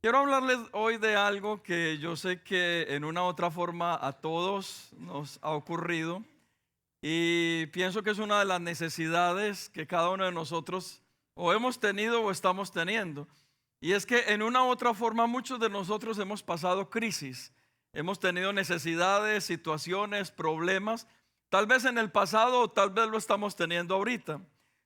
Quiero hablarles hoy de algo que yo sé que en una u otra forma a todos nos ha ocurrido y pienso que es una de las necesidades que cada uno de nosotros o hemos tenido o estamos teniendo. Y es que en una u otra forma muchos de nosotros hemos pasado crisis, hemos tenido necesidades, situaciones, problemas, tal vez en el pasado o tal vez lo estamos teniendo ahorita.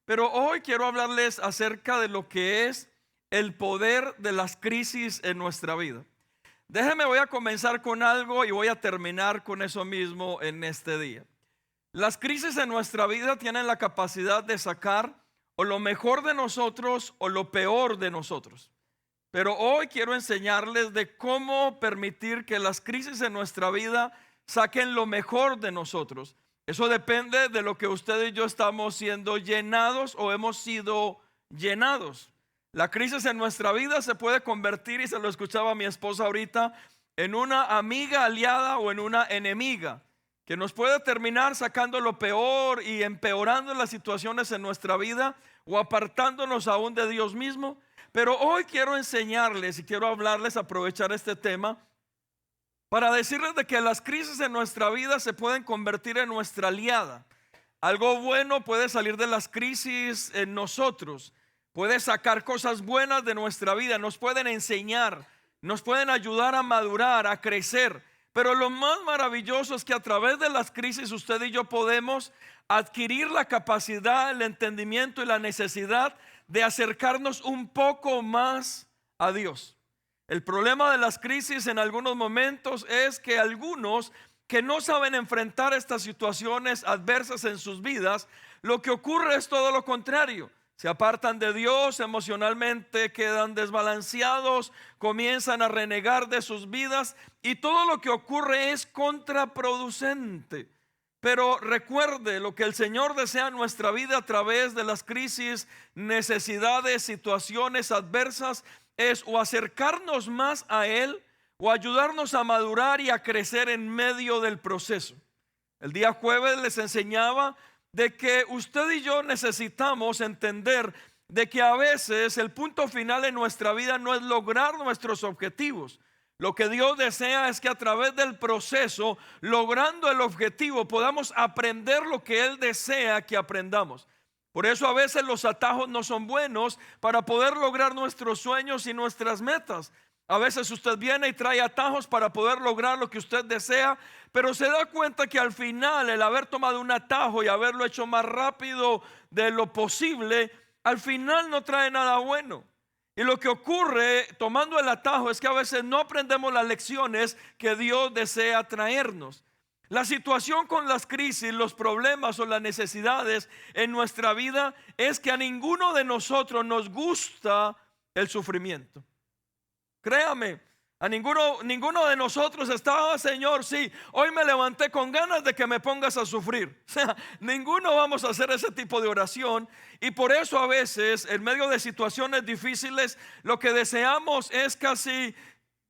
Pero hoy quiero hablarles acerca de lo que es el poder de las crisis en nuestra vida. Déjenme, voy a comenzar con algo y voy a terminar con eso mismo en este día. Las crisis en nuestra vida tienen la capacidad de sacar o lo mejor de nosotros o lo peor de nosotros. Pero hoy quiero enseñarles de cómo permitir que las crisis en nuestra vida saquen lo mejor de nosotros. Eso depende de lo que usted y yo estamos siendo llenados o hemos sido llenados. La crisis en nuestra vida se puede convertir, y se lo escuchaba a mi esposa ahorita, en una amiga aliada o en una enemiga, que nos puede terminar sacando lo peor y empeorando las situaciones en nuestra vida o apartándonos aún de Dios mismo. Pero hoy quiero enseñarles y quiero hablarles, aprovechar este tema para decirles de que las crisis en nuestra vida se pueden convertir en nuestra aliada. Algo bueno puede salir de las crisis en nosotros, puede sacar cosas buenas de nuestra vida, nos pueden enseñar, nos pueden ayudar a madurar, a crecer. Pero lo más maravilloso es que a través de las crisis usted y yo podemos adquirir la capacidad, el entendimiento y la necesidad de acercarnos un poco más a Dios. El problema de las crisis en algunos momentos es que algunos que no saben enfrentar estas situaciones adversas en sus vidas, lo que ocurre es todo lo contrario. Se apartan de Dios, emocionalmente quedan desbalanceados, comienzan a renegar de sus vidas y todo lo que ocurre es contraproducente. Pero recuerde, lo que el Señor desea en nuestra vida a través de las crisis, necesidades, situaciones adversas, es o acercarnos más a Él o ayudarnos a madurar y a crecer en medio del proceso. El día jueves les enseñaba de que usted y yo necesitamos entender de que a veces el punto final en nuestra vida no es lograr nuestros objetivos. Lo que Dios desea es que a través del proceso, logrando el objetivo, podamos aprender lo que Él desea que aprendamos. Por eso a veces los atajos no son buenos para poder lograr nuestros sueños y nuestras metas. A veces usted viene y trae atajos para poder lograr lo que usted desea, pero se da cuenta que al final el haber tomado un atajo y haberlo hecho más rápido de lo posible, al final no trae nada bueno. Y lo que ocurre tomando el atajo es que a veces no aprendemos las lecciones que Dios desea traernos. La situación con las crisis, los problemas o las necesidades en nuestra vida es que a ninguno de nosotros nos gusta el sufrimiento. Créame, a ninguno de nosotros está, Señor, sí, hoy me levanté con ganas de que me pongas a sufrir. O sea, ninguno vamos a hacer ese tipo de oración. Y por eso a veces, en medio de situaciones difíciles, lo que deseamos es casi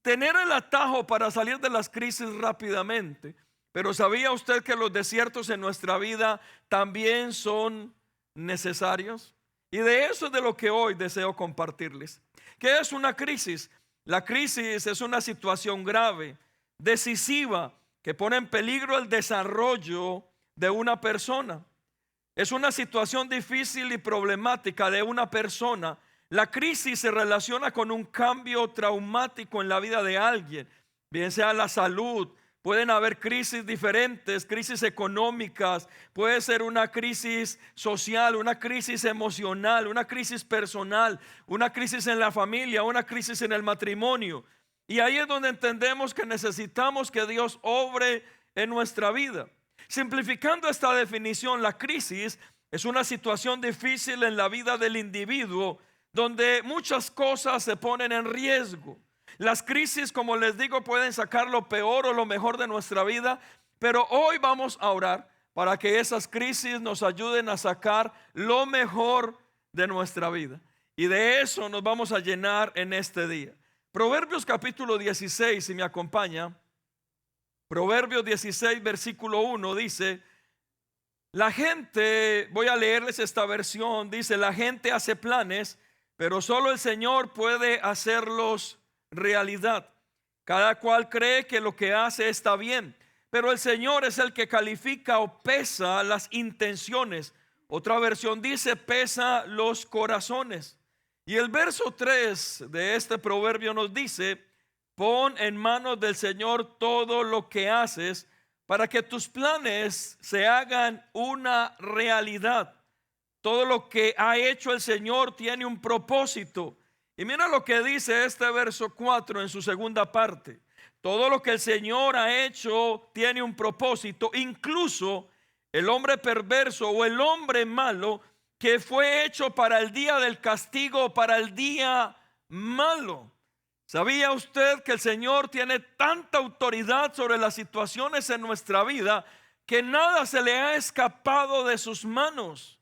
tener el atajo para salir de las crisis rápidamente. Pero ¿sabía usted que los desiertos en nuestra vida también son necesarios? Y de eso es de lo que hoy deseo compartirles. ¿Qué es una crisis? La crisis es una situación grave, decisiva, que pone en peligro el desarrollo de una persona. Es una situación difícil y problemática de una persona. La crisis se relaciona con un cambio traumático en la vida de alguien, bien sea la salud. Pueden haber crisis diferentes, crisis económicas, puede ser una crisis social, una crisis emocional, una crisis personal, una crisis en la familia, una crisis en el matrimonio. Y ahí es donde entendemos que necesitamos que Dios obre en nuestra vida. Simplificando esta definición, la crisis es una situación difícil en la vida del individuo donde muchas cosas se ponen en riesgo. Las crisis, como les digo, pueden sacar lo peor o lo mejor de nuestra vida, pero hoy vamos a orar para que esas crisis nos ayuden a sacar lo mejor de nuestra vida. Y de eso nos vamos a llenar en este día. Proverbios capítulo 16, si me acompaña. Proverbios 16, versículo 1 dice: la gente, voy a leerles esta versión, dice: la gente hace planes, pero solo el Señor puede hacerlos realidad. Cada cual cree que lo que hace está bien, pero el Señor es el que califica o pesa las intenciones. Otra versión dice pesa los corazones. Y el verso 3 de este proverbio nos dice: pon en manos del Señor todo lo que haces, para que tus planes se hagan una realidad. Todo lo que ha hecho el Señor tiene un propósito. Y mira lo que dice este verso 4 en su segunda parte. Todo lo que el Señor ha hecho tiene un propósito, incluso el hombre perverso o el hombre malo que fue hecho para el día del castigo, para el día malo. ¿Sabía usted que el Señor tiene tanta autoridad sobre las situaciones en nuestra vida que nada se le ha escapado de sus manos?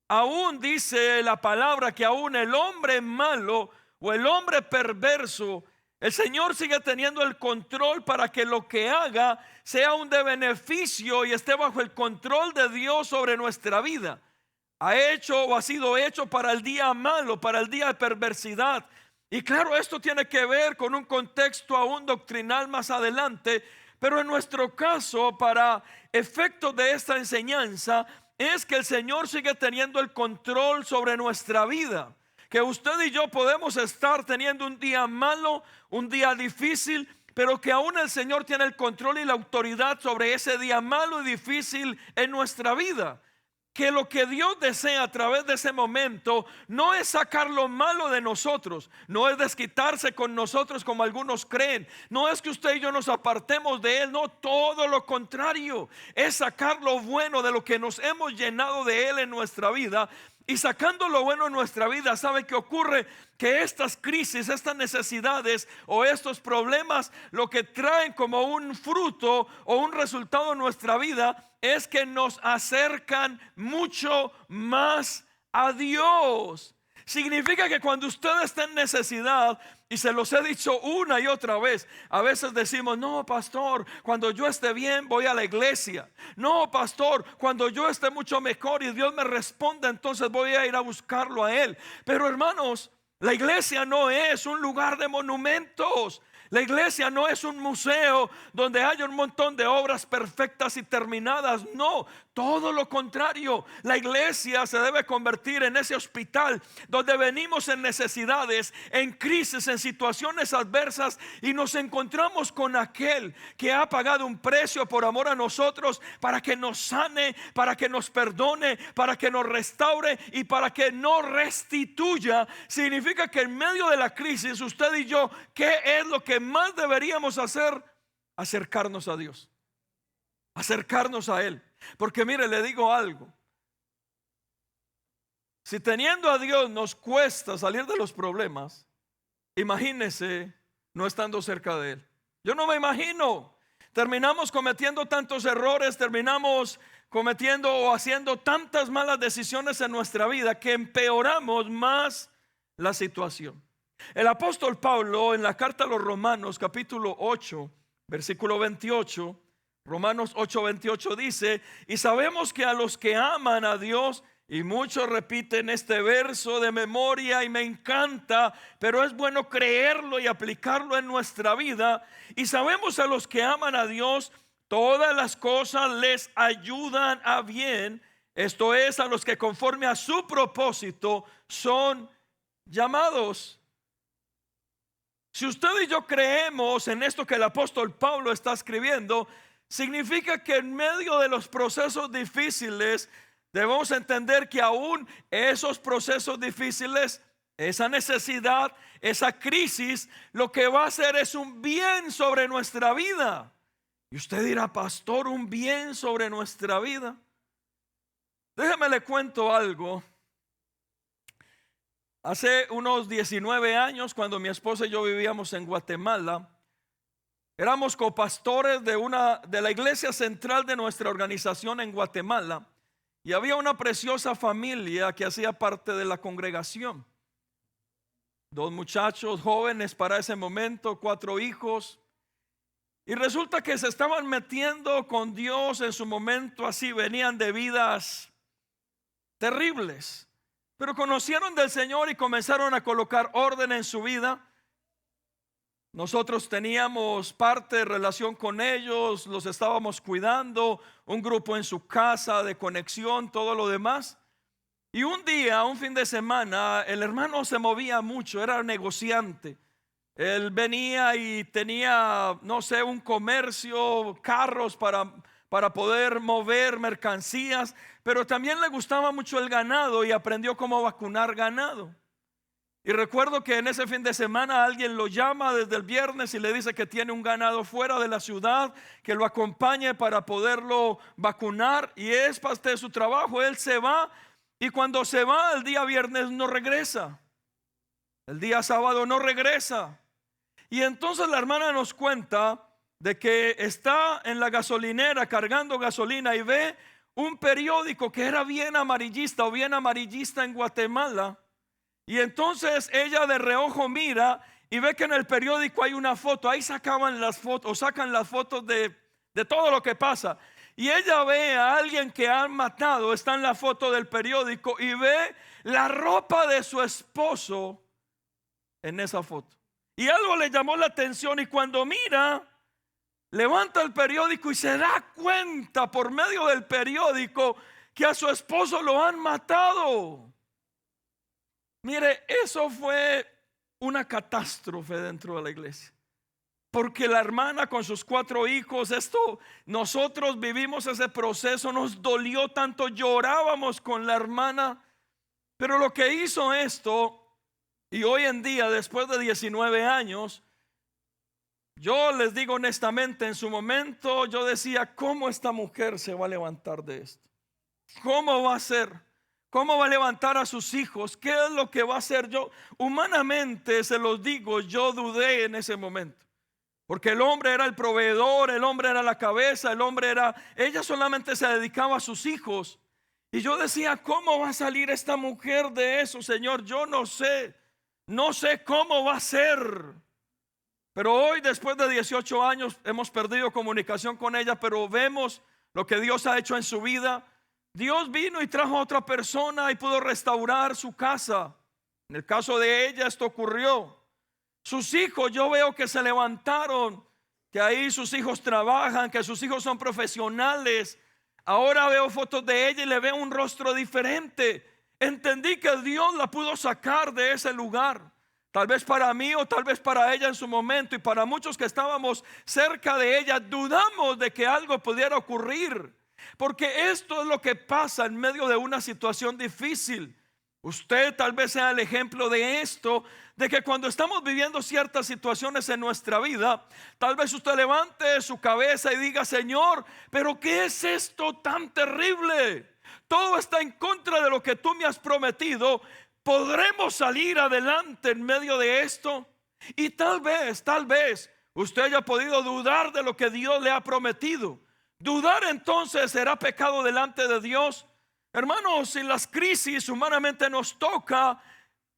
Aún dice la palabra que aún el hombre malo o el hombre perverso, el Señor sigue teniendo el control para que lo que haga sea un de beneficio y esté bajo el control de Dios sobre nuestra vida. Ha hecho o ha sido hecho para el día malo, para el día de perversidad. Y claro, esto tiene que ver con un contexto aún doctrinal más adelante, pero en nuestro caso, para efectos de esta enseñanza, es que el Señor sigue teniendo el control sobre nuestra vida. Que usted y yo podemos estar teniendo un día malo, un día difícil, pero que aún el Señor tiene el control y la autoridad sobre ese día malo y difícil en nuestra vida. Que lo que Dios desea a través de ese momento no es sacar lo malo de nosotros, no es desquitarse con nosotros como algunos creen, no es que usted y yo nos apartemos de Él, no, todo lo contrario, es sacar lo bueno de lo que nos hemos llenado de Él en nuestra vida. Y sacando lo bueno en nuestra vida, ¿sabe qué ocurre? Que estas crisis, estas necesidades o estos problemas, lo que traen como un fruto o un resultado en nuestra vida es que nos acercan mucho más a Dios. Significa que cuando usted está en necesidad, y se los he dicho una y otra vez, a veces decimos: no, pastor, cuando yo esté bien voy a la iglesia. No, pastor, cuando yo esté mucho mejor y Dios me responda, entonces voy a ir a buscarlo a Él. Pero hermanos, la iglesia no es un lugar de monumentos. La iglesia no es un museo donde hay un montón de obras perfectas y terminadas. No, todo lo contrario. La iglesia se debe convertir en ese hospital donde venimos en necesidades, en crisis, en situaciones adversas, y nos encontramos con aquel que ha pagado un precio por amor a nosotros para que nos sane, para que nos perdone, para que nos restaure y para que nos restituya. Significa que en medio de la crisis, usted y yo, ¿qué es lo que más deberíamos hacer? Acercarnos a Dios, acercarnos a Él. Porque mire, le digo algo: si teniendo a Dios nos cuesta salir de los problemas, imagínese no estando cerca de Él. Yo no me imagino. Terminamos cometiendo tantos errores, terminamos cometiendo o haciendo tantas malas decisiones en nuestra vida que empeoramos más la situación. El apóstol Pablo, en la carta a los Romanos capítulo 8 versículo 28, Romanos 8:28 dice: y sabemos que a los que aman a Dios, y muchos repiten este verso de memoria y me encanta, pero es bueno creerlo y aplicarlo en nuestra vida. Y sabemos a los que aman a Dios, todas las cosas les ayudan a bien, esto es, a los que conforme a su propósito son llamados. Si usted y yo creemos en esto que el apóstol Pablo está escribiendo, significa que en medio de los procesos difíciles debemos entender que aún esos procesos difíciles, esa necesidad, esa crisis, lo que va a hacer es un bien sobre nuestra vida. Y usted dirá: pastor, ¿un bien sobre nuestra vida? Déjeme le cuento algo. Hace unos 19 años, cuando mi esposa y yo vivíamos en Guatemala, éramos copastores de la iglesia central de nuestra organización en Guatemala, y había una preciosa familia que hacía parte de la congregación. 2 muchachos jóvenes para ese momento, 4 hijos. Y resulta que se estaban metiendo con Dios en su momento, así venían de vidas terribles, pero conocieron del Señor y comenzaron a colocar orden en su vida. Nosotros teníamos parte de relación con ellos, los estábamos cuidando, un grupo en su casa de conexión, todo lo demás. Y un día, un fin de semana, el hermano se movía mucho, era negociante. Él venía y tenía, no sé, un comercio, carros para poder mover mercancías, pero también le gustaba mucho el ganado y aprendió cómo vacunar ganado. Y recuerdo que en ese fin de semana alguien lo llama desde el viernes y le dice que tiene un ganado fuera de la ciudad, que lo acompañe para poderlo vacunar, y es parte de su trabajo. Él se va, y cuando se va el día viernes no regresa, el día sábado no regresa. Y entonces la hermana nos cuenta de que está en la gasolinera cargando gasolina y ve un periódico que era bien amarillista o bien amarillista en Guatemala. Y entonces ella de reojo mira y ve que en el periódico hay una foto. Ahí sacan las fotos de todo lo que pasa. Y ella ve a alguien que han matado, está en la foto del periódico, y ve la ropa de su esposo en esa foto. Y algo le llamó la atención, y cuando mira, levanta el periódico y se da cuenta por medio del periódico que a su esposo lo han matado. Mire, eso fue una catástrofe dentro de la iglesia, porque la hermana con sus 4 hijos, nosotros vivimos ese proceso, nos dolió tanto, llorábamos con la hermana. Pero lo que hizo esto, y hoy en día, después de 19 años, yo les digo honestamente, en su momento yo decía, ¿cómo esta mujer se va a levantar de esto? ¿Cómo va a ser? ¿Cómo va a levantar a sus hijos? ¿Qué es lo que va a hacer? Yo humanamente se los digo, yo dudé en ese momento, porque el hombre era el proveedor, el hombre era la cabeza, ella solamente se dedicaba a sus hijos. Y yo decía, ¿cómo va a salir esta mujer de eso, Señor? Yo no sé cómo va a ser. Pero hoy, después de 18 años, hemos perdido comunicación con ella, pero vemos lo que Dios ha hecho en su vida. Dios vino y trajo a otra persona y pudo restaurar su casa. En el caso de ella esto ocurrió. Sus hijos, yo veo que se levantaron, que ahí sus hijos trabajan, que sus hijos son profesionales. Ahora veo fotos de ella y le veo un rostro diferente. Entendí que Dios la pudo sacar de ese lugar. Tal vez para mí o tal vez para ella en su momento, y para muchos que estábamos cerca de ella, dudamos de que algo pudiera ocurrir. Porque esto es lo que pasa en medio de una situación difícil. Usted tal vez sea el ejemplo de esto, de que cuando estamos viviendo ciertas situaciones en nuestra vida, tal vez usted levante su cabeza y diga, Señor, pero ¿qué es esto tan terrible? Todo está en contra de lo que tú me has prometido. ¿Podremos salir adelante en medio de esto? Y tal vez usted haya podido dudar de lo que Dios le ha prometido. Dudar entonces será pecado delante de Dios. Hermanos, si las crisis humanamente nos toca,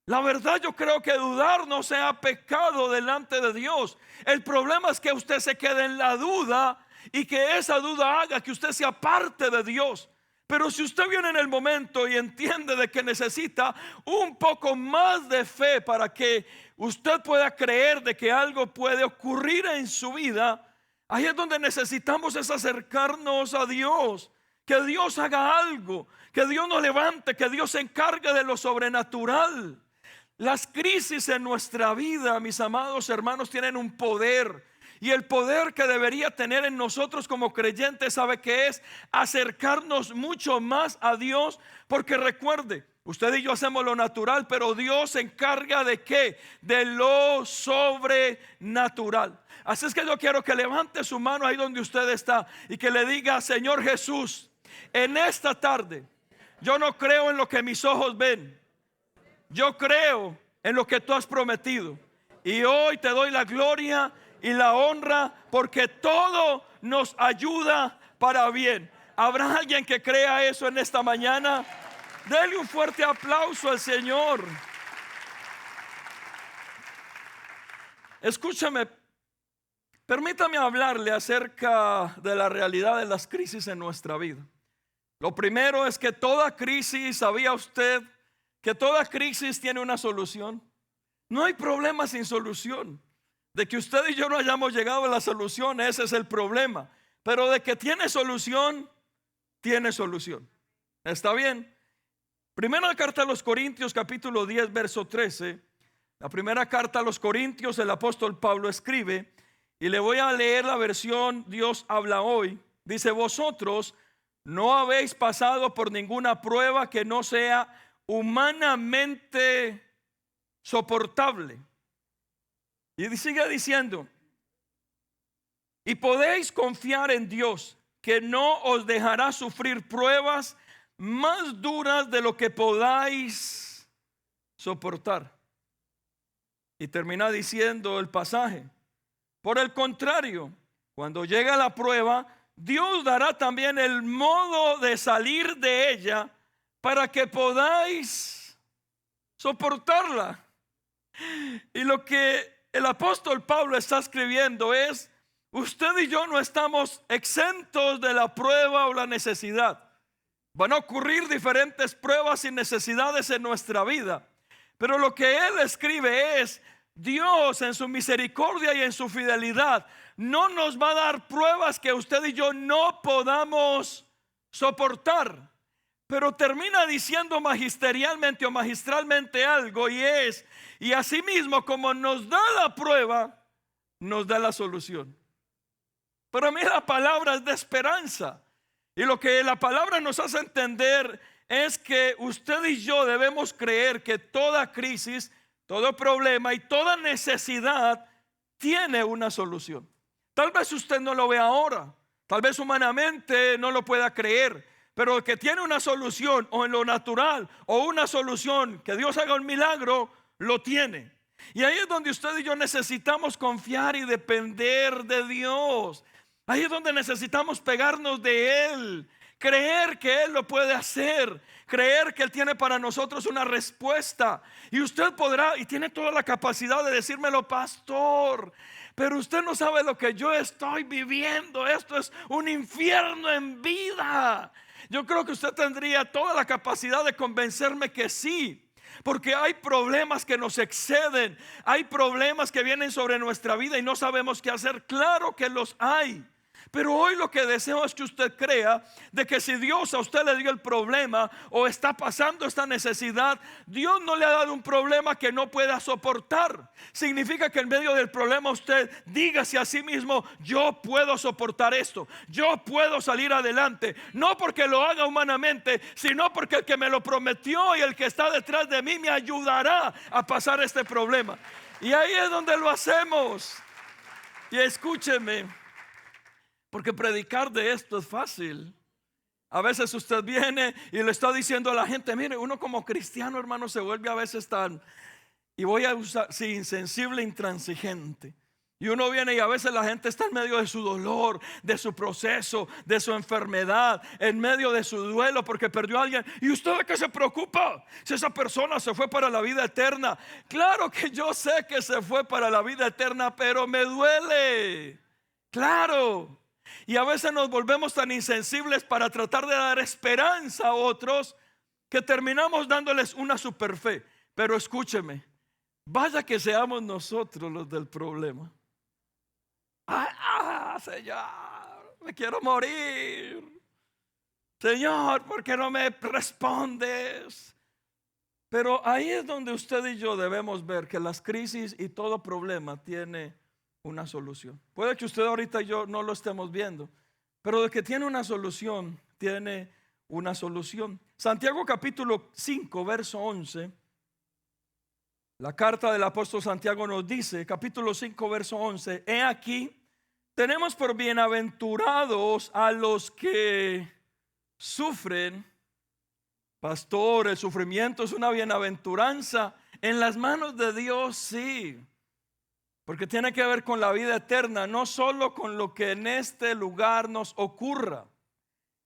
la verdad yo creo que dudar no sea pecado delante de Dios. El problema es que usted se quede en la duda y que esa duda haga que usted se aparte de Dios. Pero si usted viene en el momento y entiende de que necesita un poco más de fe para que usted pueda creer de que algo puede ocurrir en su vida, ahí es donde necesitamos es acercarnos a Dios. Que Dios haga algo, que Dios nos levante, que Dios se encargue de lo sobrenatural. Las crisis en nuestra vida, mis amados hermanos, tienen un poder. Y el poder que debería tener en nosotros como creyentes, ¿sabe qué es? Acercarnos mucho más a Dios. Porque recuerde, usted y yo hacemos lo natural, pero Dios se encarga ¿de qué? De lo sobrenatural. Así es que yo quiero que levante su mano ahí donde usted está y que le diga, Señor Jesús, en esta tarde yo no creo en lo que mis ojos ven, yo creo en lo que tú has prometido. Y hoy te doy la gloria y la honra, porque todo nos ayuda para bien. ¿Habrá alguien que crea eso en esta mañana? Dele un fuerte aplauso al Señor. Escúchame, permítame hablarle acerca de la realidad de las crisis en nuestra vida. Lo primero es que toda crisis, ¿sabía usted que toda crisis tiene una solución? No hay problema sin solución. De que usted y yo no hayamos llegado a la solución, ese es el problema. Pero de que tiene solución, tiene solución. ¿Está bien? Primera carta a los Corintios, capítulo 10, verso 13. La primera carta a los Corintios, el apóstol Pablo escribe, y le voy a leer la versión Dios habla hoy. Dice: vosotros no habéis pasado por ninguna prueba que no sea humanamente soportable. Y sigue diciendo: y podéis confiar en Dios, que no os dejará sufrir pruebas más duras de lo que podáis soportar. Y termina diciendo el pasaje: por el contrario, cuando llegue la prueba, Dios dará también el modo de salir de ella para que podáis soportarla. Y lo que el apóstol Pablo está escribiendo es: usted y yo no estamos exentos de la prueba o la necesidad. Van a ocurrir diferentes pruebas y necesidades en nuestra vida, pero lo que él escribe es: Dios en su misericordia y en su fidelidad no nos va a dar pruebas que usted y yo no podamos soportar. Pero termina diciendo magisterialmente o magistralmente algo, y es: y asimismo, como nos da la prueba, nos da la solución. Para mí la palabra es de esperanza, y lo que la palabra nos hace entender es que usted y yo debemos creer que toda crisis, todo problema y toda necesidad tiene una solución. Tal vez usted no lo vea ahora, tal vez humanamente no lo pueda creer, pero que tiene una solución, o en lo natural, o una solución, que Dios haga un milagro, lo tiene. Y ahí es donde usted y yo necesitamos confiar y depender de Dios. Ahí es donde necesitamos pegarnos de Él, creer que Él lo puede hacer, creer que Él tiene para nosotros una respuesta. Y usted podrá, y tiene toda la capacidad de decírmelo: pastor, pero usted no sabe lo que yo estoy viviendo, esto es un infierno en vida. Yo creo que usted tendría toda la capacidad de convencerme que sí, porque hay problemas que nos exceden, hay problemas que vienen sobre nuestra vida y no sabemos qué hacer. Claro que los hay. Pero hoy lo que deseo es que usted crea de que si Dios a usted le dio el problema o está pasando esta necesidad, Dios no le ha dado un problema que no pueda soportar. Significa que en medio del problema usted dígase a sí mismo: yo puedo soportar esto, yo puedo salir adelante. No porque lo haga humanamente, sino porque el que me lo prometió y el que está detrás de mí me ayudará a pasar este problema. Y ahí es donde lo hacemos. Y escúcheme, porque predicar de esto es fácil. A veces usted viene y le está diciendo a la gente: mire, uno como cristiano, hermano, se vuelve a veces tan, y voy a usar, sí, insensible, intransigente. Y uno viene y a veces la gente está en medio de su dolor, de su proceso, de su enfermedad, en medio de su duelo porque perdió a alguien. ¿Y usted de qué se preocupa? Si esa persona se fue para la vida eterna. Claro que yo sé que se fue para la vida eterna, pero me duele. Claro. Y a veces nos volvemos tan insensibles para tratar de dar esperanza a otros que terminamos dándoles una super fe. Pero escúcheme, vaya que seamos nosotros los del problema. Señor, me quiero morir. Señor, ¿por qué no me respondes? Pero ahí es donde usted y yo debemos ver que las crisis y todo problema tiene una solución. Puede que usted ahorita y yo no lo estemos viendo, pero de que tiene una solución, tiene una solución. Santiago capítulo 5, verso 11. La carta del apóstol Santiago nos dice, capítulo 5, verso 11: he aquí, tenemos por bienaventurados a los que sufren. Pastor, el sufrimiento es una bienaventuranza. En las manos de Dios, sí, porque tiene que ver con la vida eterna, no solo con lo que en este lugar nos ocurra.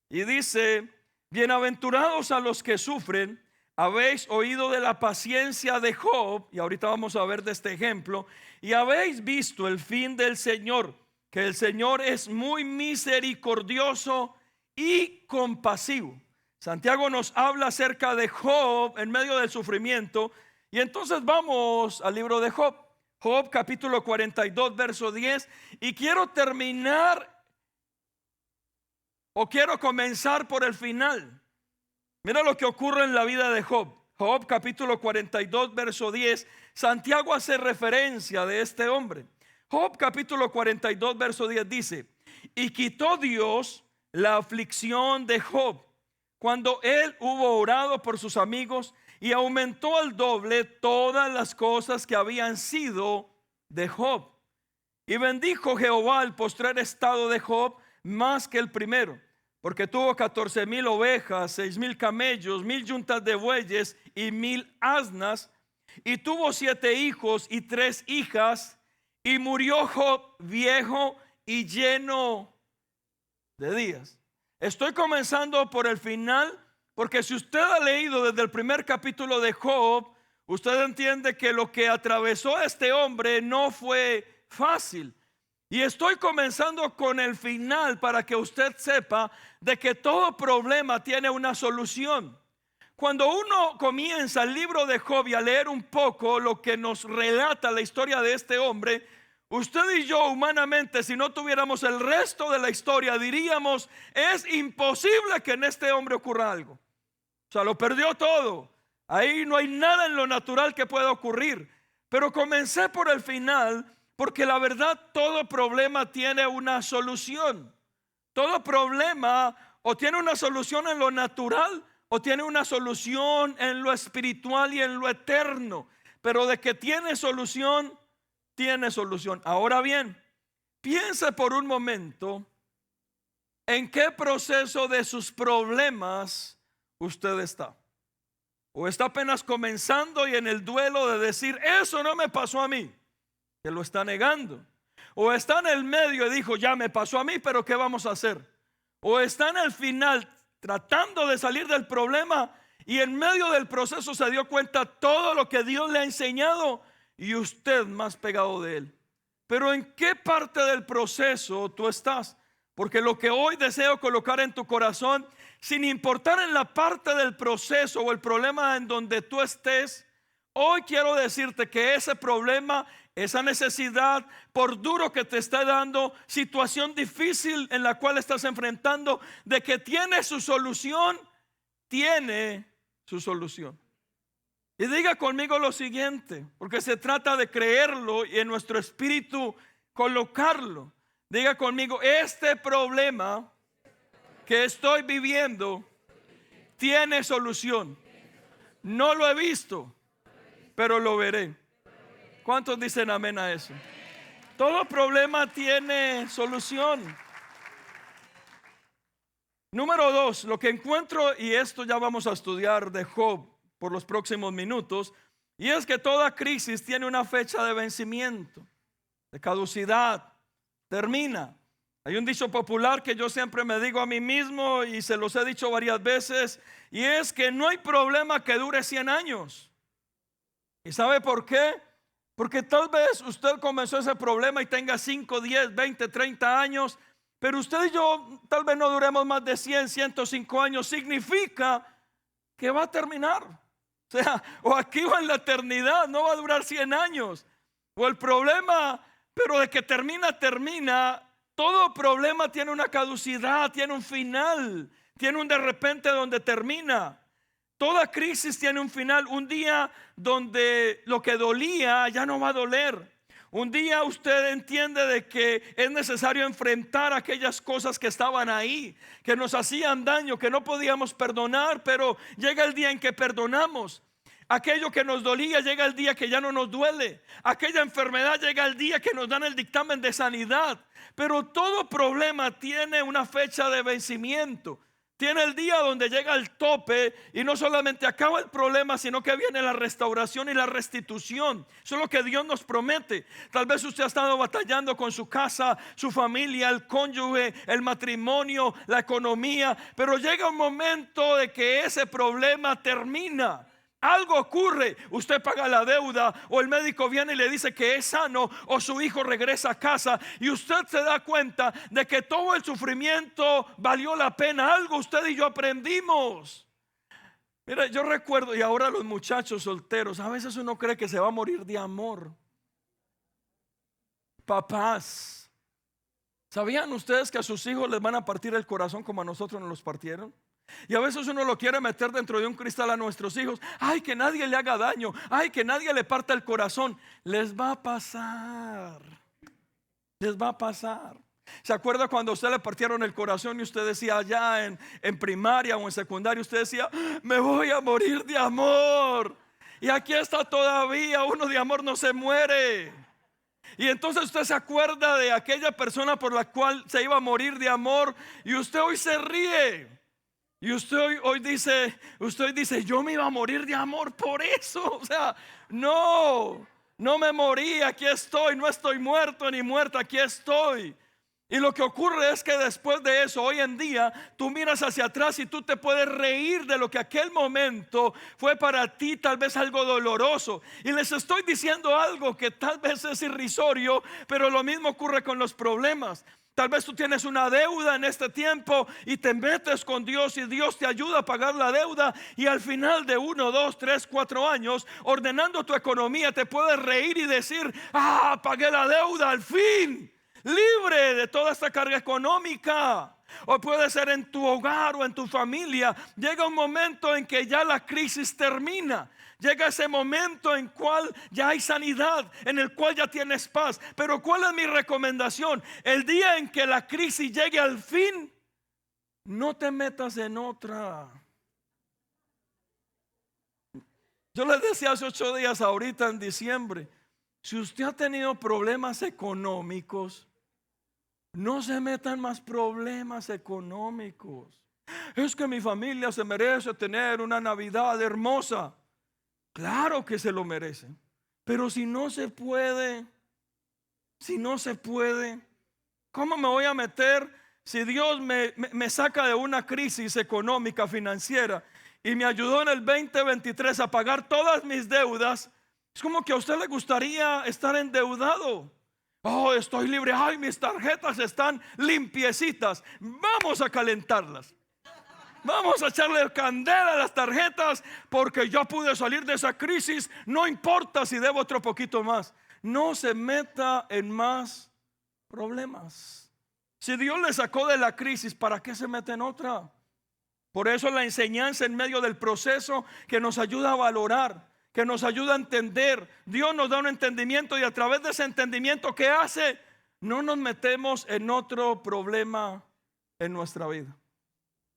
Y dice: bienaventurados a los que sufren. Habéis oído de la paciencia de Job, y ahorita vamos a ver de este ejemplo, y habéis visto el fin del Señor, que el Señor es muy misericordioso y compasivo. Santiago nos habla acerca de Job en medio del sufrimiento, y entonces vamos al libro de Job. Job capítulo 42, verso 10. Y quiero terminar, o quiero comenzar por el final. Mira lo que ocurre en la vida de Job. Job capítulo 42, verso 10. Santiago hace referencia de este hombre. Job capítulo 42, verso 10 dice: y quitó Dios la aflicción de Job cuando él hubo orado por sus amigos, y aumentó al doble todas las cosas que habían sido de Job. Y bendijo Jehová el postrer estado de Job más que el primero, porque tuvo 14,000 ovejas, 6,000 camellos, 1,000 yuntas de bueyes y 1,000 asnas, y tuvo 7 hijos y 3 hijas, y murió Job viejo y lleno de días. Estoy comenzando por el final, porque si usted ha leído desde el primer capítulo de Job, usted entiende que lo que atravesó a este hombre no fue fácil. Y estoy comenzando con el final para que usted sepa de que todo problema tiene una solución. Cuando uno comienza el libro de Job y a leer un poco lo que nos relata la historia de este hombre, usted y yo humanamente, si no tuviéramos el resto de la historia, diríamos: es imposible que en este hombre ocurra algo. O sea, lo perdió todo. Ahí no hay nada en lo natural que pueda ocurrir. Pero comencé por el final, porque la verdad, todo problema tiene una solución. Todo problema o tiene una solución en lo natural, o tiene una solución en lo espiritual y en lo eterno. Pero de que tiene solución, tiene solución. Ahora bien, piense por un momento en qué proceso de sus problemas usted está. O está apenas comenzando y en el duelo de decir: eso no me pasó a mí, que lo está negando. O está en el medio y dijo: ya me pasó a mí, pero ¿qué vamos a hacer? O está en el final tratando de salir del problema, y en medio del proceso se dio cuenta todo lo que Dios le ha enseñado, y usted más pegado de él. Pero ¿en qué parte del proceso tú estás? Porque lo que hoy deseo colocar en tu corazón, sin importar en la parte del proceso o el problema en donde tú estés, hoy quiero decirte que ese problema, esa necesidad, por duro que te esté dando, situación difícil en la cual estás enfrentando, de que tiene su solución, tiene su solución. Y diga conmigo lo siguiente, porque se trata de creerlo y en nuestro espíritu colocarlo. Diga conmigo: este problema que estoy viviendo tiene solución. No lo he visto, pero lo veré. ¿Cuántos dicen amén a eso? Todo problema tiene solución. Número 2, lo que encuentro, y esto ya vamos a estudiar de Job por los próximos minutos, y es que toda crisis tiene una fecha de vencimiento, de caducidad, termina. Hay un dicho popular que yo siempre me digo a mí mismo, y se los he dicho varias veces, y es que no hay problema que dure 100 años. ¿Y sabe por qué? Porque tal vez usted comenzó ese problema y tenga 5, 10, 20, 30 años, pero usted y yo tal vez no duremos más de 100, 105 años. Significa que va a terminar. O sea, o aquí o en la eternidad, no va a durar 100 años. O el problema, pero de que termina, termina. Todo problema tiene una caducidad, tiene un final, tiene un de repente donde termina. Toda crisis tiene un final, un día donde lo que dolía ya no va a doler. Un día usted entiende de que es necesario enfrentar aquellas cosas que estaban ahí, que nos hacían daño, que no podíamos perdonar, pero llega el día en que perdonamos. Aquello que nos dolía llega el día que ya no nos duele. Aquella enfermedad llega el día que nos dan el dictamen de sanidad. Pero todo problema tiene una fecha de vencimiento. Tiene el día donde llega al tope y no solamente acaba el problema, sino que viene la restauración y la restitución. Eso es lo que Dios nos promete. Tal vez usted ha estado batallando con su casa, su familia, el cónyuge, el matrimonio, la economía, pero llega un momento de que ese problema termina. Algo ocurre, usted paga la deuda, o el médico viene y le dice que es sano, o su hijo regresa a casa, y usted se da cuenta de que todo el sufrimiento valió la pena. Algo usted y yo aprendimos. Mira, yo recuerdo, y ahora los muchachos solteros, a veces uno cree que se va a morir de amor. Papás, ¿sabían ustedes que a sus hijos les van a partir el corazón como a nosotros nos los partieron? Y a veces uno lo quiere meter dentro de un cristal a nuestros hijos. Ay, que nadie le haga daño. Ay, que nadie le parta el corazón. Les va a pasar. Les va a pasar. ¿Se acuerda cuando a usted le partieron el corazón y usted decía allá en primaria o en secundaria, usted decía, me voy a morir de amor? Y aquí está todavía, uno de amor no se muere. Y entonces usted se acuerda de aquella persona por la cual se iba a morir de amor y usted hoy se ríe. Y usted hoy dice, yo me iba a morir de amor por eso. O sea, no me morí, aquí estoy, no estoy muerto ni muerta, aquí estoy. Y lo que ocurre es que después de eso, hoy en día, tú miras hacia atrás y tú te puedes reír de lo que aquel momento fue para ti, tal vez algo doloroso. Y les estoy diciendo algo que tal vez es irrisorio, pero lo mismo ocurre con los problemas. Tal vez tú tienes una deuda en este tiempo y te metes con Dios y Dios te ayuda a pagar la deuda, y al final de 1, 2, 3, 4 años ordenando tu economía te puedes reír y decir, pagué la deuda al fin, libre de toda esta carga económica. O puede ser en tu hogar o en tu familia. Llega un momento en que ya la crisis termina. Llega ese momento en cual ya hay sanidad, en el cual ya tienes paz. Pero ¿cuál es mi recomendación? El día en que la crisis llegue al fin, no te metas en otra. Yo les decía hace 8 días, ahorita en diciembre, si usted ha tenido problemas económicos, no se metan más problemas económicos. Es que mi familia se merece tener una Navidad hermosa. Claro que se lo merece. Pero si no se puede, ¿cómo me voy a meter si Dios me saca de una crisis económica, financiera, y me ayudó en el 2023 a pagar todas mis deudas? Es como que a usted le gustaría estar endeudado. Estoy libre. Ay, mis tarjetas están limpiecitas. Vamos a calentarlas. Vamos a echarle candela a las tarjetas porque yo pude salir de esa crisis. No importa si debo otro poquito más. No se meta en más problemas. Si Dios le sacó de la crisis, ¿para qué se mete en otra? Por eso la enseñanza en medio del proceso que nos ayuda a valorar, que nos ayuda a entender. Dios nos da un entendimiento y a través de ese entendimiento, ¿qué hace? No nos metemos en otro problema en nuestra vida.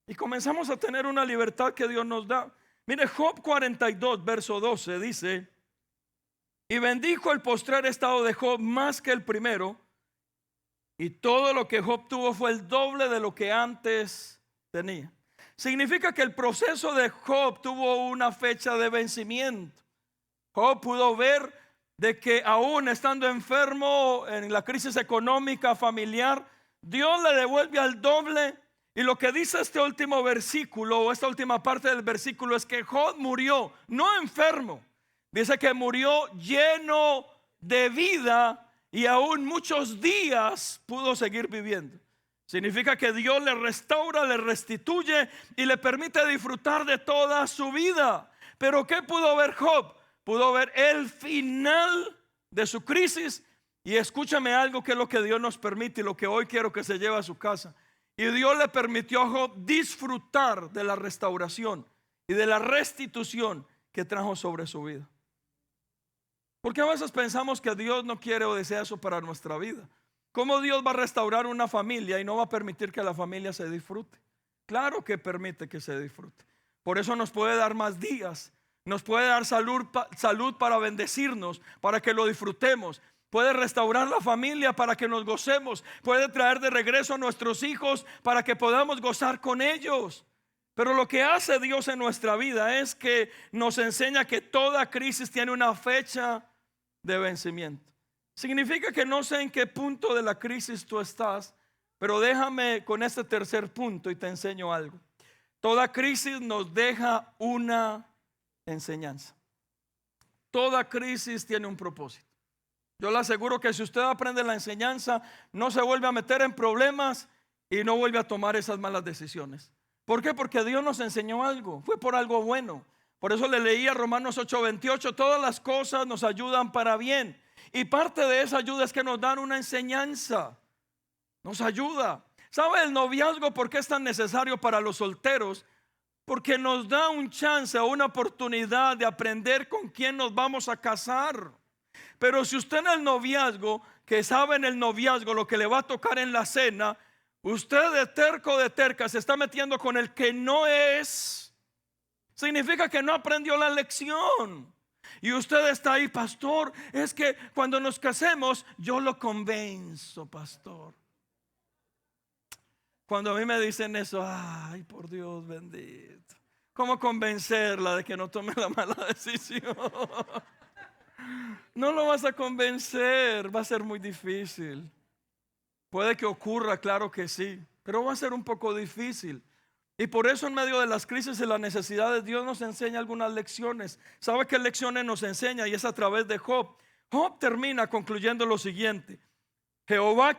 Y comenzamos a tener una libertad que Dios nos da. Mire, Job 42, verso 12 dice, y bendijo el postrer estado de Job más que el primero, y todo lo que Job tuvo fue el doble de lo que antes tenía. Significa que el proceso de Job tuvo una fecha de vencimiento. Job pudo ver de que aún estando enfermo en la crisis económica familiar, Dios le devuelve al doble. Y lo que dice este último versículo, o esta última parte del versículo, es que Job murió no enfermo. Dice que murió lleno de vida y aún muchos días pudo seguir viviendo. Significa que Dios le restaura, le restituye y le permite disfrutar de toda su vida. Pero ¿qué pudo ver Job? Pudo ver el final de su crisis. Y escúchame algo, que es lo que Dios nos permite y lo que hoy quiero que se lleve a su casa. Y Dios le permitió a Job disfrutar de la restauración y de la restitución que trajo sobre su vida. Porque a veces pensamos que Dios no quiere o desea eso para nuestra vida. ¿Cómo Dios va a restaurar una familia y no va a permitir que la familia se disfrute? Claro que permite que se disfrute. Por eso nos puede dar más días, nos puede dar salud para bendecirnos, para que lo disfrutemos. Puede restaurar la familia para que nos gocemos. Puede traer de regreso a nuestros hijos para que podamos gozar con ellos. Pero lo que hace Dios en nuestra vida es que nos enseña que toda crisis tiene una fecha de vencimiento. Significa que no sé en qué punto de la crisis tú estás, pero déjame con este tercer punto y te enseño algo. Toda crisis nos deja una enseñanza. Toda crisis tiene un propósito. Yo le aseguro que si usted aprende la enseñanza, no se vuelve a meter en problemas y no vuelve a tomar esas malas decisiones. ¿Por qué? Porque Dios nos enseñó algo, fue por algo bueno. Por eso le leía Romanos 8:28, todas las cosas nos ayudan para bien. Y parte de esa ayuda es que nos dan una enseñanza. Nos ayuda. ¿Sabe el noviazgo por qué es tan necesario para los solteros? Porque nos da un chance o una oportunidad de aprender con quién nos vamos a casar. Pero si usted en el noviazgo, que sabe en el noviazgo lo que le va a tocar en la cena, usted de terco de terca se está metiendo con el que no es, significa que no aprendió la lección. Y usted está ahí, pastor, es que cuando nos casemos yo lo convenzo, pastor. Cuando a mí me dicen eso, ay, por Dios bendito, ¿cómo convencerla de que no tome la mala decisión? No lo vas a convencer, va a ser muy difícil. Puede que ocurra, claro que sí, pero va a ser un poco difícil. Y por eso en medio de las crisis y las necesidades Dios nos enseña algunas lecciones. ¿Sabe qué lecciones nos enseña? Y es a través de Job. Job termina concluyendo lo siguiente: Jehová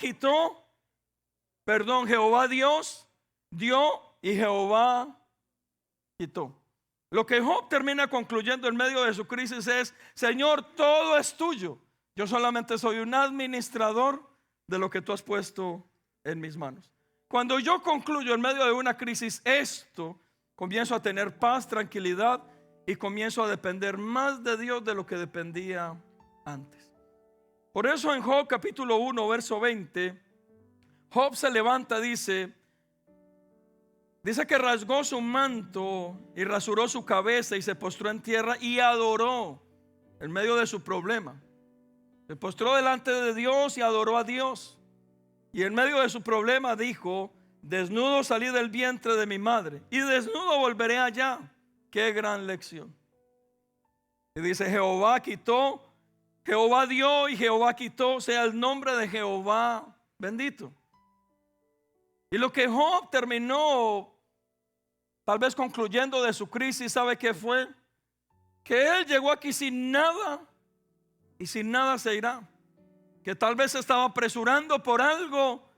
Dios dio y Jehová quitó. Lo que Job termina concluyendo en medio de su crisis es: Señor, todo es tuyo. Yo solamente soy un administrador de lo que tú has puesto en mis manos. Cuando yo concluyo en medio de una crisis esto, comienzo a tener paz, tranquilidad y comienzo a depender más de Dios de lo que dependía antes. Por eso en Job capítulo 1 verso 20, Job se levanta, dice que rasgó su manto y rasuró su cabeza y se postró en tierra y adoró en medio de su problema. Se postró delante de Dios y adoró a Dios. Y en medio de su problema dijo: desnudo salí del vientre de mi madre y desnudo volveré allá. Qué gran lección. Y dice: Jehová quitó, Jehová dio y Jehová quitó, sea el nombre de Jehová bendito. Y lo que Job terminó tal vez concluyendo de su crisis, ¿sabe qué fue? Que él llegó aquí sin nada y sin nada se irá. Que tal vez se estaba apresurando por algo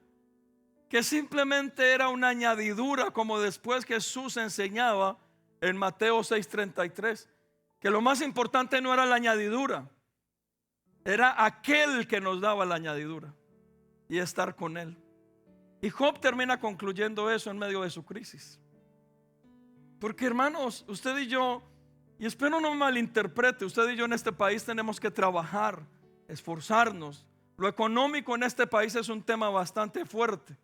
que simplemente era una añadidura, como después Jesús enseñaba en Mateo 6:33, que lo más importante no era la añadidura, era aquel que nos daba la añadidura y estar con él. Y Job termina concluyendo eso en medio de su crisis. Porque hermanos, usted y yo, y espero no me malinterprete, usted y yo en este país tenemos que trabajar, esforzarnos. Lo económico en este país es un tema bastante fuerte.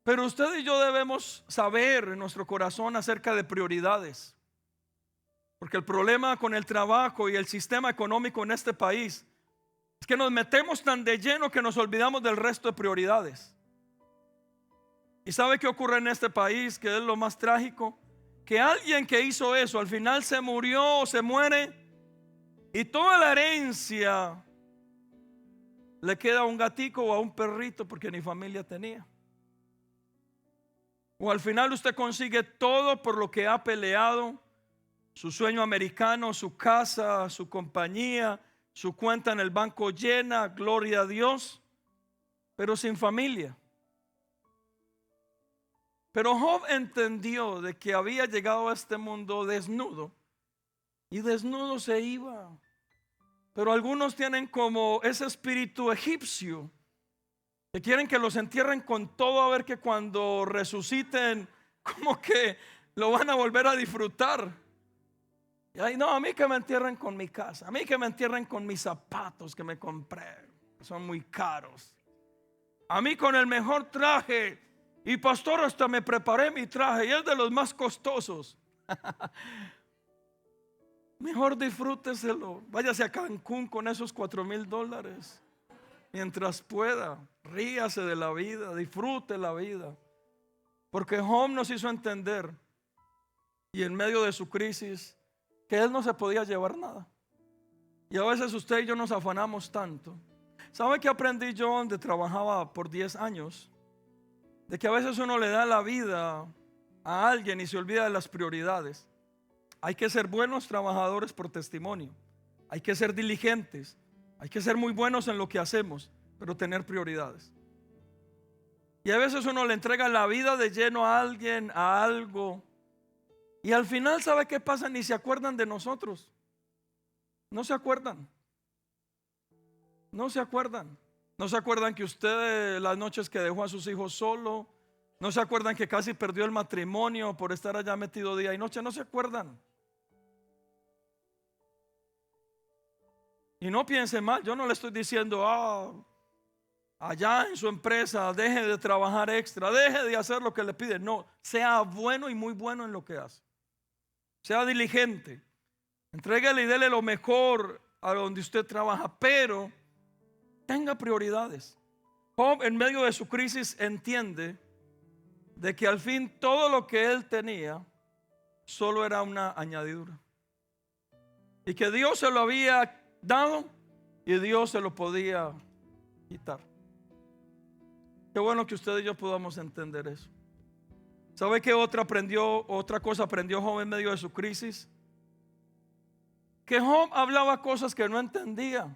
Pero usted y yo debemos saber en nuestro corazón acerca de prioridades. Porque el problema con el trabajo y el sistema económico en este país es que nos metemos tan de lleno que nos olvidamos del resto de prioridades. ¿Y sabe qué ocurre en este país? Que es lo más trágico. Que alguien que hizo eso al final se murió o se muere y toda la herencia le queda a un gatico o a un perrito porque ni familia tenía. O al final usted consigue todo por lo que ha peleado: su sueño americano, su casa, su compañía, su cuenta en el banco llena, gloria a Dios, pero sin familia. Pero Job entendió de que había llegado a este mundo desnudo y desnudo se iba. Pero algunos tienen como ese espíritu egipcio, que quieren que los entierren con todo, a ver que cuando resuciten como que lo van a volver a disfrutar. Y ahí no, a mí que me entierren con mi casa, a mí que me entierren con mis zapatos que me compré, que son muy caros, a mí con el mejor traje. Y pastor, hasta me preparé mi traje y es de los más costosos. Mejor disfrúteselo. Váyase a Cancún con esos $4,000 mientras pueda. Ríase de la vida, disfrute la vida. Porque Job nos hizo entender, y en medio de su crisis, que él no se podía llevar nada. Y a veces usted y yo nos afanamos tanto. ¿Sabe qué aprendí yo donde trabajaba por 10 años? De que a veces uno le da la vida a alguien y se olvida de las prioridades. Hay que ser buenos trabajadores por testimonio. Hay que ser diligentes. Hay que ser muy buenos en lo que hacemos, pero tener prioridades. Y a veces uno le entrega la vida de lleno a alguien, a algo, y al final, ¿sabe qué pasa? Ni se acuerdan de nosotros. No se acuerdan. No se acuerdan. No se acuerdan que usted las noches que dejó a sus hijos solo. No se acuerdan que casi perdió el matrimonio por estar allá metido día y noche. No se acuerdan. Y no piense mal, yo no le estoy diciendo, allá en su empresa deje de trabajar extra, deje de hacer lo que le piden. No, sea bueno y muy bueno en lo que hace. Sea diligente. Entréguele y dele lo mejor a donde usted trabaja, pero tenga prioridades. Job, en medio de su crisis, entiende de que al fin todo lo que él tenía solo era una añadidura, y que Dios se lo había dado y Dios se lo podía quitar. Qué bueno que usted y yo podamos entender eso. ¿Sabe qué otra cosa aprendió Job en medio de su crisis? Que Job hablaba cosas que no entendía.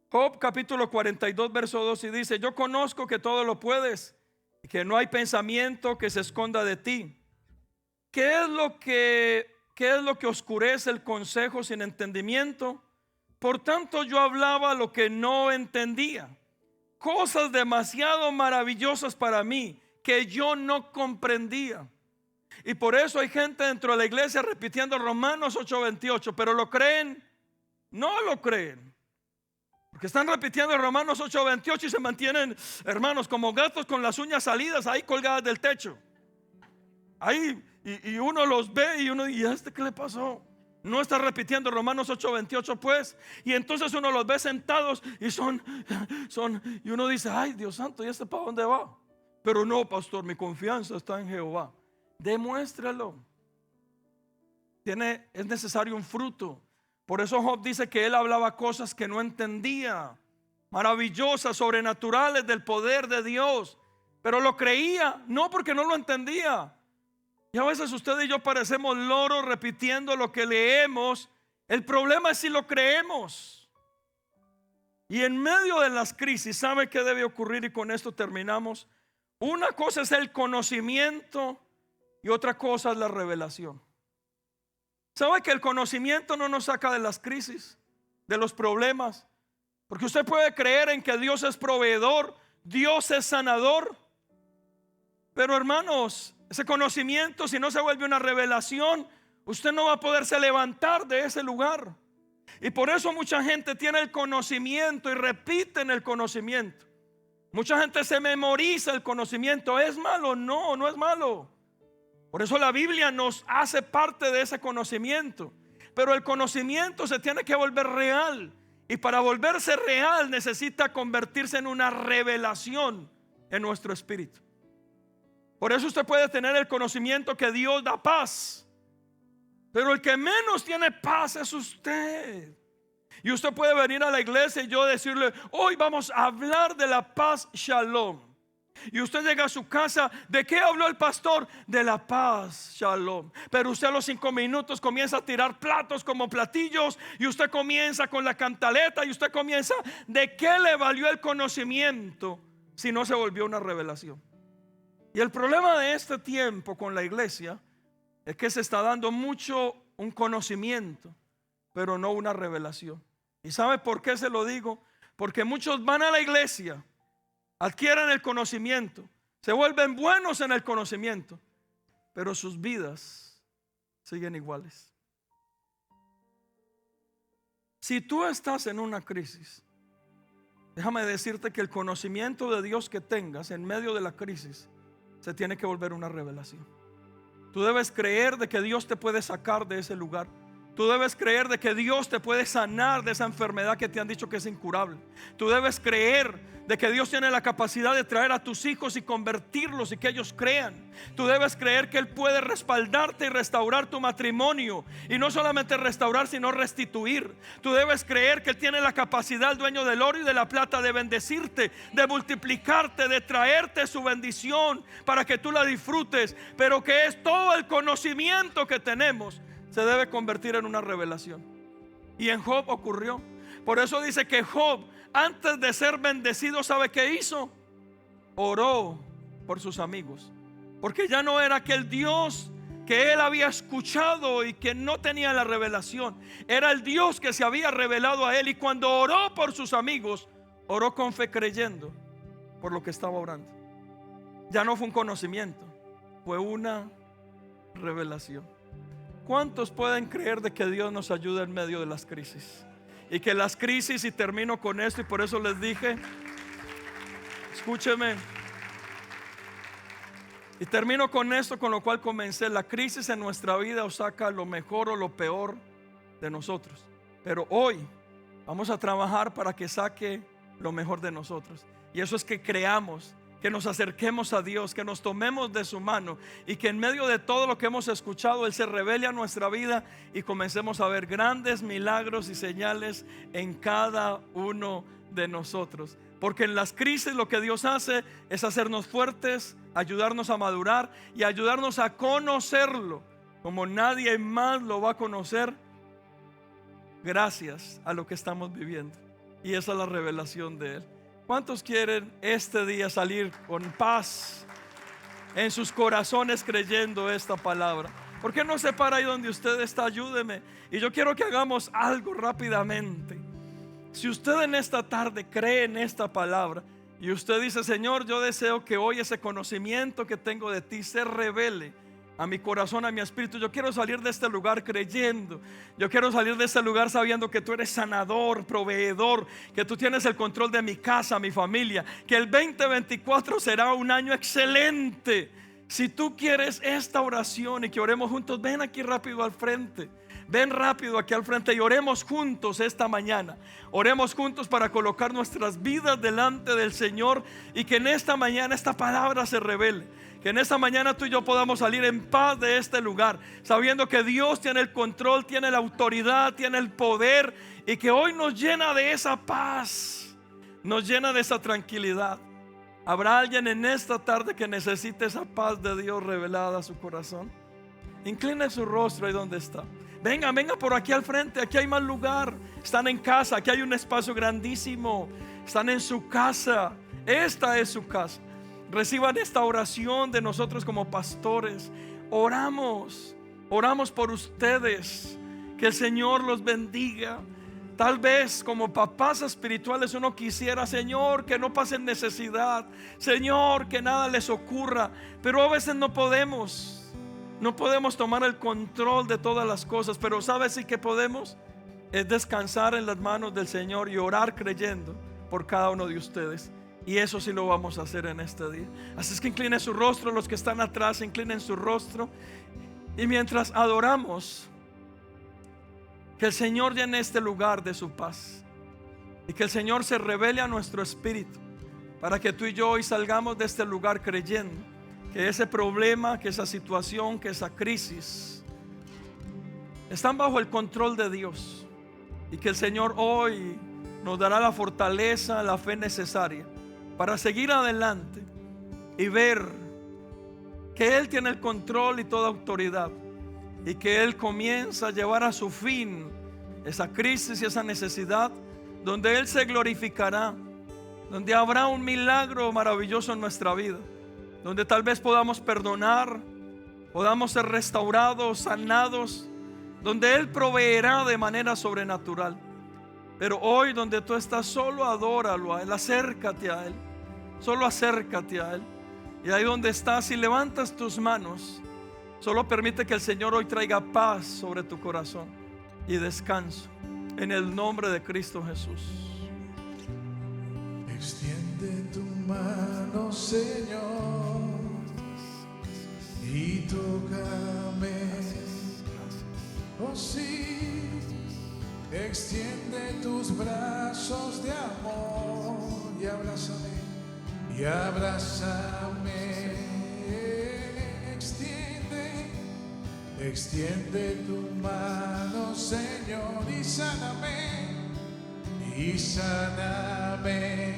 Job capítulo 42 verso 2 y dice: yo conozco que todo lo puedes y que no hay pensamiento que se esconda de ti. ¿Qué es lo que oscurece el consejo sin entendimiento? Por tanto yo hablaba lo que no entendía, cosas demasiado maravillosas para mí que yo no comprendía. Y por eso hay gente dentro de la iglesia repitiendo Romanos 8:28, pero ¿lo creen? No lo creen, porque están repitiendo Romanos 8:28 y se mantienen, hermanos, como gatos con las uñas salidas ahí colgadas del techo. Ahí, y uno los ve y uno dice: ¿y a este qué le pasó? No está repitiendo Romanos 8:28 pues. Y entonces uno los ve sentados y y uno dice: ay, Dios santo, ¿y este para dónde va? Pero no, pastor, mi confianza está en Jehová. Demuéstralo. Es necesario un fruto. Por eso Job dice que él hablaba cosas que no entendía, maravillosas, sobrenaturales del poder de Dios, pero lo creía, no porque no lo entendía. Y a veces usted y yo parecemos loros repitiendo lo que leemos. El problema es si lo creemos. Y en medio de las crisis, ¿sabe qué debe ocurrir? Y con esto terminamos. Una cosa es el conocimiento y otra cosa es la revelación. ¿Sabe que el conocimiento no nos saca de las crisis, de los problemas? Porque usted puede creer en que Dios es proveedor, Dios es sanador, pero hermanos, ese conocimiento, si no se vuelve una revelación, usted no va a poderse levantar de ese lugar. Y por eso mucha gente tiene el conocimiento y repiten el conocimiento. Mucha gente se memoriza el conocimiento. ¿Es malo? No, no es malo. Por eso la Biblia nos hace parte de ese conocimiento. Pero el conocimiento se tiene que volver real. Y para volverse real necesita convertirse en una revelación en nuestro espíritu. Por eso usted puede tener el conocimiento que Dios da paz, pero el que menos tiene paz es usted. Y usted puede venir a la iglesia y yo decirle: hoy vamos a hablar de la paz Shalom. Y usted llega a su casa: ¿de qué habló el pastor? De la paz Shalom. Pero usted a los 5 minutos comienza a tirar platos como platillos, y usted comienza con la cantaleta, y usted comienza. ¿De qué le valió el conocimiento si no se volvió una revelación? Y el problema de este tiempo con la iglesia es que se está dando mucho un conocimiento, pero no una revelación. ¿Y sabe por qué se lo digo? Porque muchos van a la iglesia, adquieren el conocimiento, se vuelven buenos en el conocimiento, pero sus vidas siguen iguales. Si tú estás en una crisis, déjame decirte que el conocimiento de Dios que tengas en medio de la crisis se tiene que volver una revelación. Tú debes creer de que Dios te puede sacar de ese lugar. Tú debes creer de que Dios te puede sanar de esa enfermedad que te han dicho que es incurable. Tú debes creer de que Dios tiene la capacidad de traer a tus hijos y convertirlos y que ellos crean. Tú debes creer que Él puede respaldarte y restaurar tu matrimonio. Y no solamente restaurar, sino restituir. Tú debes creer que Él tiene la capacidad, el dueño del oro y de la plata, de bendecirte, de multiplicarte, de traerte su bendición para que tú la disfrutes. Pero que es todo el conocimiento que tenemos se debe convertir en una revelación. Y en Job ocurrió. Por eso dice que Job, antes de ser bendecido, ¿sabe qué hizo? Oró por sus amigos, porque ya no era aquel Dios que él había escuchado y que no tenía la revelación. Era el Dios que se había revelado a él, y cuando oró por sus amigos, oró con fe, creyendo por lo que estaba orando. Ya no fue un conocimiento, fue una revelación. ¿Cuántos pueden creer de que Dios nos ayuda en medio de las crisis? Y que las crisis, y termino con esto, y por eso les dije, escúcheme, y termino con esto con lo cual comencé: la crisis en nuestra vida os saca lo mejor o lo peor de nosotros, pero hoy vamos a trabajar para que saque lo mejor de nosotros, y eso es que creamos, que nos acerquemos a Dios, que nos tomemos de su mano, y que en medio de todo lo que hemos escuchado, Él se revele a nuestra vida y comencemos a ver grandes milagros y señales en cada uno de nosotros. Porque en las crisis lo que Dios hace es hacernos fuertes, ayudarnos a madurar y ayudarnos a conocerlo como nadie más lo va a conocer, gracias a lo que estamos viviendo. Y esa es la revelación de Él. ¿Cuántos quieren este día salir con paz en sus corazones creyendo esta palabra? ¿Por qué no se para ahí donde usted está? Ayúdeme. Y yo quiero que hagamos algo rápidamente. Si usted en esta tarde cree en esta palabra y usted dice: Señor, yo deseo que hoy ese conocimiento que tengo de ti se revele a mi corazón, a mi espíritu. Yo quiero salir de este lugar creyendo. Yo quiero salir de este lugar sabiendo que tú eres sanador, proveedor, que tú tienes el control de mi casa, mi familia, que el 2024 será un año excelente. Si tú quieres esta oración y que oremos juntos, ven aquí rápido al frente. Ven rápido aquí al frente y oremos juntos esta mañana. Oremos juntos para colocar nuestras vidas delante del Señor, y que en esta mañana esta palabra se revele. Que en esta mañana tú y yo podamos salir en paz de este lugar, sabiendo que Dios tiene el control, tiene la autoridad, tiene el poder, y que hoy nos llena de esa paz, nos llena de esa tranquilidad. ¿Habrá alguien en esta tarde que necesite esa paz de Dios revelada a su corazón? Incline su rostro ahí donde está. Venga por aquí al frente, aquí hay más lugar. Están en casa, aquí hay un espacio grandísimo. Están en su casa, esta es su casa. Reciban esta oración de nosotros como pastores. Oramos por ustedes, que el Señor los bendiga. Tal vez como papás espirituales uno quisiera: Señor, que no pasen necesidad, Señor, que nada les ocurra, pero a veces no podemos tomar el control de todas las cosas. Pero ¿sabes sí que podemos? Es descansar en las manos del Señor y orar creyendo por cada uno de ustedes. Y eso sí lo vamos a hacer en este día. Así es que inclinen su rostro, los que están atrás, inclinen su rostro. Y mientras adoramos, que el Señor llene este lugar de su paz, y que el Señor se revele a nuestro espíritu, para que tú y yo hoy salgamos de este lugar creyendo que ese problema, que esa situación, que esa crisis están bajo el control de Dios, y que el Señor hoy nos dará la fortaleza, la fe necesaria para seguir adelante y ver que Él tiene el control y toda autoridad, y que Él comienza a llevar a su fin esa crisis y esa necesidad, donde Él se glorificará, donde habrá un milagro maravilloso en nuestra vida, donde tal vez podamos perdonar, podamos ser restaurados, sanados, donde Él proveerá de manera sobrenatural. Pero hoy donde tú estás, solo adóralo a Él, acércate a Él, solo acércate a Él. Y ahí donde estás, si levantas tus manos, solo permite que el Señor hoy traiga paz sobre tu corazón y descanso, en el nombre de Cristo Jesús. Extiende tu mano, Señor, y tócame. Oh sí, extiende tus brazos de amor y abrázame, y abrázame. Extiende tu mano, Señor, y sáname, y sáname.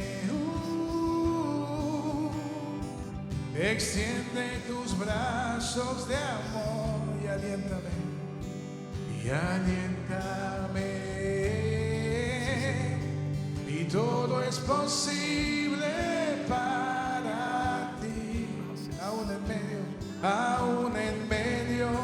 Extiende tus brazos de amor y aliéntame, y aliéntame. Y todo es posible para ti, aún en medio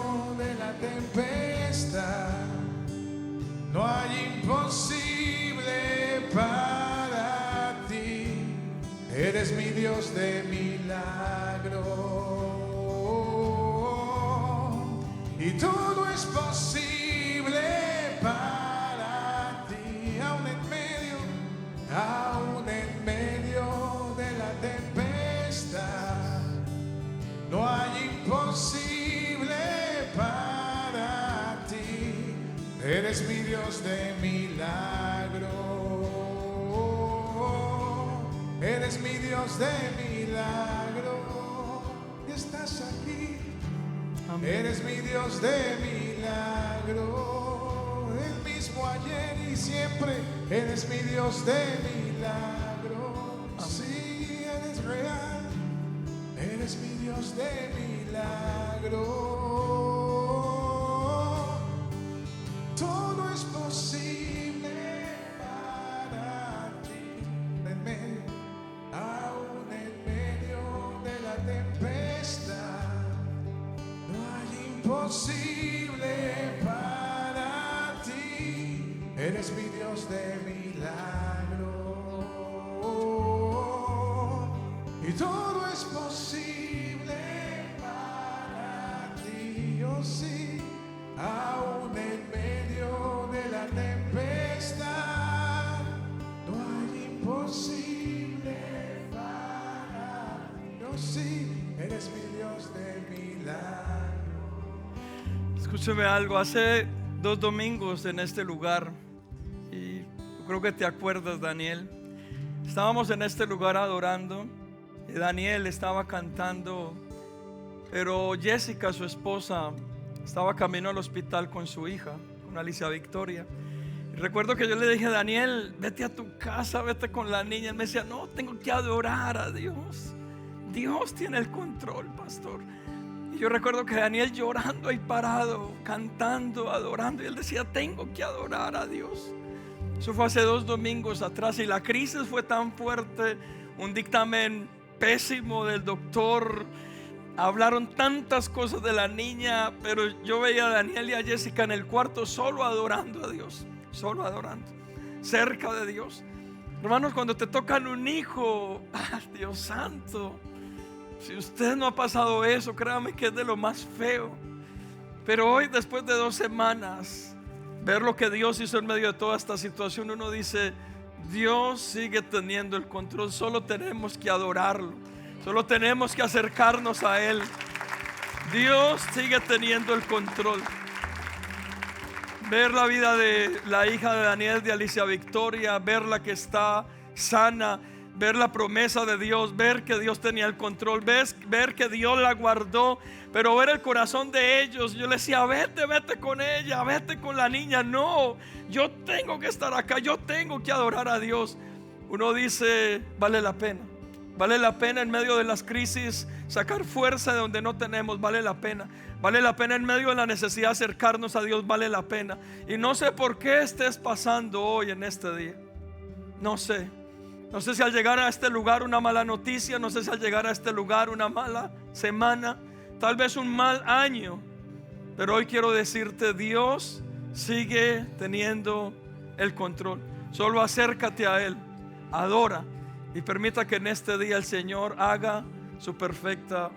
Eres mi Dios de milagro. Y todo es posible para ti, aún en medio de la tempestad. No hay imposible para ti. Eres mi Dios de milagro. Eres mi Dios de milagro. Y estás aquí. Amén. Eres mi Dios de milagro. El mismo ayer y siempre. Eres mi Dios de milagro. Sí, eres real. Eres mi Dios de milagro. Todo es posible para ti. Aún en medio de la tempestad, no hay imposible para ti. Eres mi Dios de milagro. Y todo es posible para ti, oh sí, aún en medio de la tempestad, no hay imposible para ti, oh sí, eres mi Dios de milagro. Escúcheme algo, hace 2 domingos en este lugar, y yo creo que te acuerdas, Daniel, estábamos en este lugar adorando. Daniel estaba cantando, pero Jessica, su esposa, estaba camino al hospital con su hija, con Alicia Victoria. Y recuerdo que yo le dije: Daniel, vete a tu casa, vete con la niña. Él me decía: no, tengo que adorar a Dios. Dios tiene el control, pastor. Y yo recuerdo que Daniel llorando ahí parado, cantando, adorando, y él decía: tengo que adorar a Dios. Eso fue hace 2 domingos atrás, y la crisis fue tan fuerte, un dictamen pésimo del doctor, hablaron tantas cosas de la niña, pero yo veía a Daniel y a Jessica en el cuarto solo adorando a Dios, solo adorando, cerca de Dios. Hermanos, cuando te tocan un hijo, Dios santo, si usted no ha pasado eso, créame que es de lo más feo. Pero hoy, después de 2 semanas, ver lo que Dios hizo en medio de toda esta situación, uno dice: Dios sigue teniendo el control. Solo tenemos que adorarlo, solo tenemos que acercarnos a Él. Dios sigue teniendo el control. Ver la vida de la hija de Daniel, de Alicia Victoria, verla que está sana, ver la promesa de Dios, ver que Dios tenía el control, ver que Dios la guardó, pero ver el corazón de ellos. Yo les decía: vete con ella, vete con la niña. No, yo tengo que estar acá, yo tengo que adorar a Dios. Uno dice: vale la pena en medio de las crisis sacar fuerza de donde no tenemos. Vale la pena en medio de la necesidad acercarnos a Dios. Vale la pena. Y no sé por qué estés pasando hoy en este día. No sé si al llegar a este lugar una mala noticia, no sé si al llegar a este lugar una mala semana, tal vez un mal año, pero hoy quiero decirte: Dios sigue teniendo el control. Solo acércate a Él, adora, y permita que en este día el Señor haga su perfecta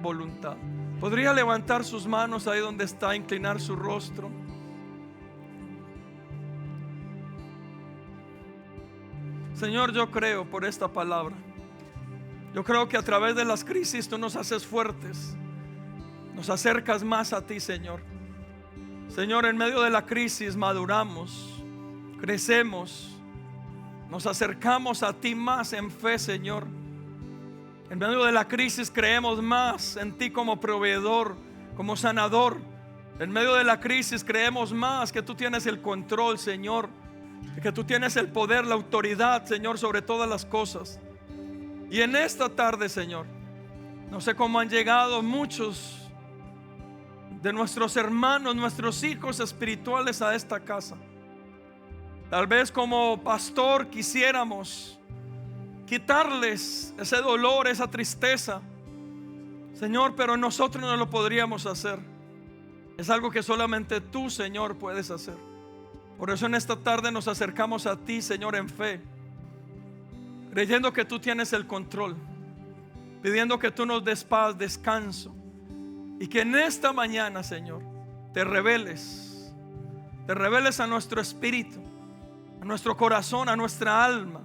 voluntad. ¿Podría levantar sus manos ahí donde está, inclinar su rostro? Señor, yo creo por esta palabra. Yo creo que a través de las crisis tú nos haces fuertes, nos acercas más a ti, Señor. Señor, en medio de la crisis maduramos, crecemos, nos acercamos a ti más en fe, Señor. En medio de la crisis creemos más en ti como proveedor, como sanador. En medio de la crisis creemos más que tú tienes el control, Señor, que tú tienes el poder, la autoridad, Señor, sobre todas las cosas. Y en esta tarde, Señor, no sé cómo han llegado muchos de nuestros hermanos, nuestros hijos espirituales a esta casa. Tal vez como pastor quisiéramos quitarles ese dolor, esa tristeza, Señor, pero nosotros no lo podríamos hacer. Es algo que solamente tú, Señor, puedes hacer. Por eso en esta tarde nos acercamos a ti, Señor, en fe, creyendo que tú tienes el control, pidiendo que tú nos des paz, descanso, y que en esta mañana, Señor, te reveles a nuestro espíritu, a nuestro corazón, a nuestra alma,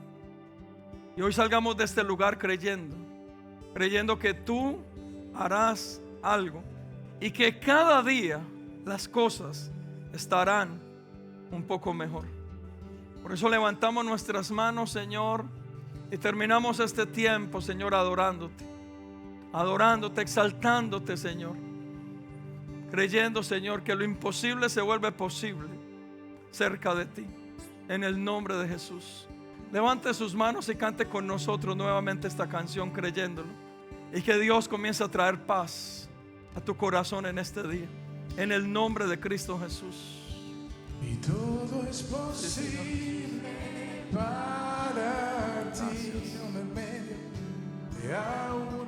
y hoy salgamos de este lugar creyendo que tú harás algo y que cada día las cosas estarán un poco mejor. Por eso levantamos nuestras manos, Señor, y terminamos este tiempo, Señor, adorándote, exaltándote, Señor, creyendo, Señor, que lo imposible se vuelve posible cerca de ti, en el nombre de Jesús. Levante sus manos y cante con nosotros nuevamente esta canción, creyéndolo, y que Dios comience a traer paz a tu corazón en este día, en el nombre de Cristo Jesús. Y todo es posible para ti, en el medio de agua.